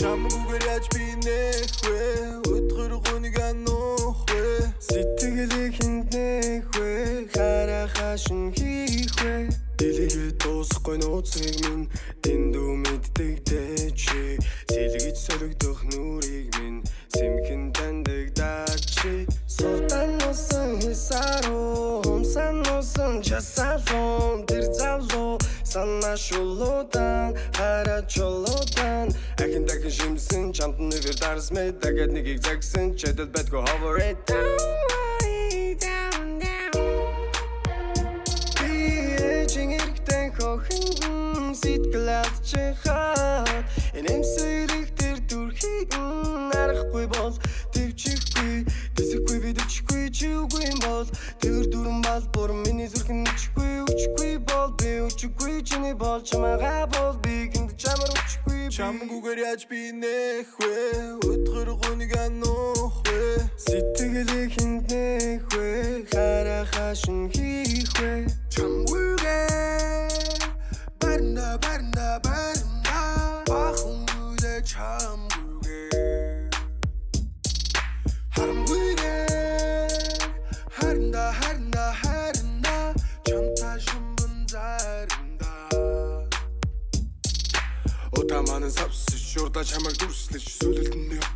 Чамгүйгээр яаж би нэх вэ өдөр гүнийг анох вэ сэтгэлийг хинтнэх вэ харахаа шин хийх вэ дэлгэд дуусахгүй нууцыг минь дэндүү мэддэгтэй чи сэлгэж сөлөгдөх нүрийг минь сэмхэн тандагдаад чи султан носон хисаруу хумсан носон часалун тэр завлуу санашулуудан харачулуудан ахин дахин шимсэн чамд нэвэр дарс мэд дахиад нэгийг загсан чадал байтгүй hover it down сэтгэл алдчихад энэмсэрэг тэр дүрхийг нарахгүй бол төвчихгүй тэсэхгүй бидчихгүй чи үгүй юм бол тэр дүрэн бол бүр миний зүрхэн үчгүй үчгүй бол би үчгүй чиний бол чамаага бол би гинт чамар үчгүй Чамгүйгээр яаж би нэх вэ өдөр гүнийг анох вэ сэтгэлийг хинтнэх вэ харахаа шин хийх вэ Чамгүйгээр барна ахунгүйдэ чамгүйгээр харна чамтай шумбан заринда Утаманын савсж урда чамайг дүрслэж сүлэлтэндээ